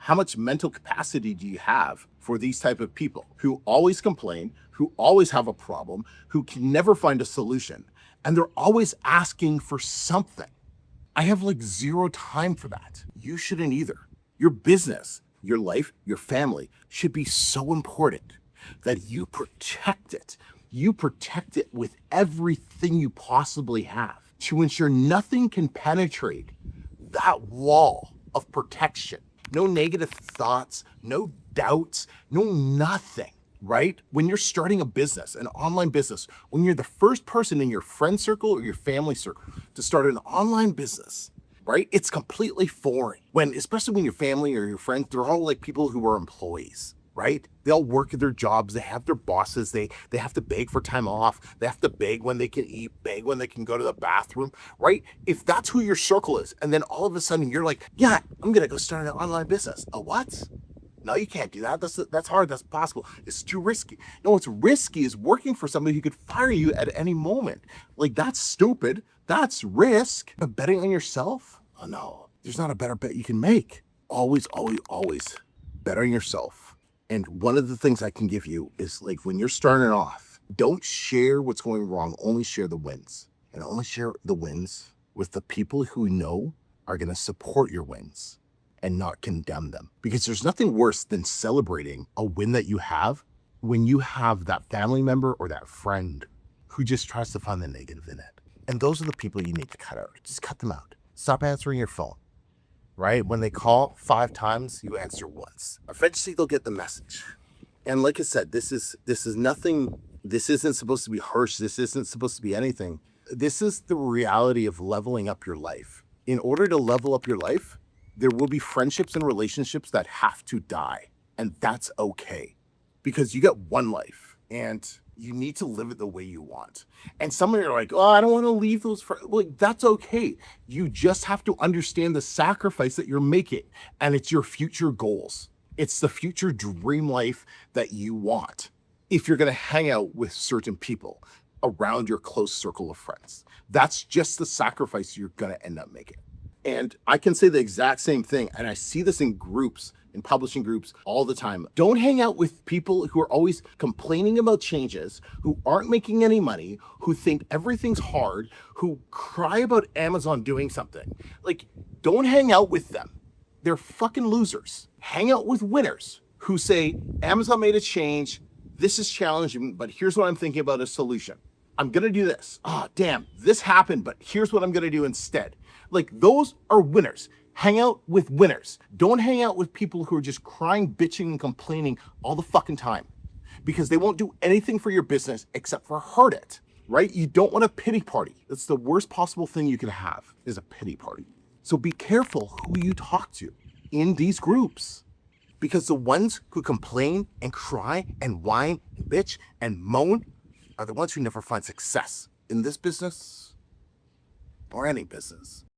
How much mental capacity do you have for these type of people who always complain, who always have a problem, who can never find a solution, and they're always asking for something? I have like zero time for that. You shouldn't either. Your business, your life, your family should be so important that you protect it. You protect it with everything you possibly have to ensure nothing can penetrate that wall of protection. No negative thoughts, no doubts, no nothing, right? When you're starting a business, an online business, when you're the first person in your friend circle or your family circle to start an online business, right? It's completely foreign. Especially when your family or your friends, they're all like people who are employees, right? They all work at their jobs. They have their bosses. They have to beg for time off. They have to beg when they can eat, beg when they can go to the bathroom, right? If that's who your circle is, and then all of a sudden you're like, yeah, I'm going to go start an online business. A what? No, you can't do that. That's hard. That's possible. It's too risky. No, what's risky is working for somebody who could fire you at any moment. Like, that's stupid. That's risk. But betting on yourself? Oh no, there's not a better bet you can make. Always, always, always bet on yourself. And one of the things I can give you is, like, when you're starting off, don't share what's going wrong. Only share the wins, and only share the wins with the people who know are going to support your wins and not condemn them. Because there's nothing worse than celebrating a win that you have when you have that family member or that friend who just tries to find the negative in it. And those are the people you need to cut out. Just cut them out. Stop answering your phone, right? When they call 5 times, you answer once. Eventually they'll get the message. And like I said, this is nothing, this isn't supposed to be harsh. This isn't supposed to be anything. This is the reality of leveling up your life. In order to level up your life, there will be friendships and relationships that have to die. And that's okay, because you get one life and you need to live it the way you want. And some of you are like, oh, I don't want to leave those friends. Like, that's okay. You just have to understand the sacrifice that you're making, and it's your future goals. It's the future dream life that you want. If you're going to hang out with certain people around your close circle of friends, that's just the sacrifice you're going to end up making. And I can say the exact same thing. And I see this in groups, in publishing groups all the time. Don't hang out with people who are always complaining about changes, who aren't making any money, who think everything's hard, who cry about Amazon doing something. Like, don't hang out with them. They're fucking losers. Hang out with winners who say, Amazon made a change. This is challenging, but here's what I'm thinking about a solution. I'm going to do this. Oh, damn, this happened, but here's what I'm going to do instead. Like, those are winners. Hang out with winners. Don't hang out with people who are just crying, bitching, and complaining all the fucking time, because they won't do anything for your business except for hurt it, right? You don't want a pity party. That's the worst possible thing you can have, is a pity party. So be careful who you talk to in these groups, because the ones who complain and cry and whine and bitch and moan are the ones who never find success in this business or any business.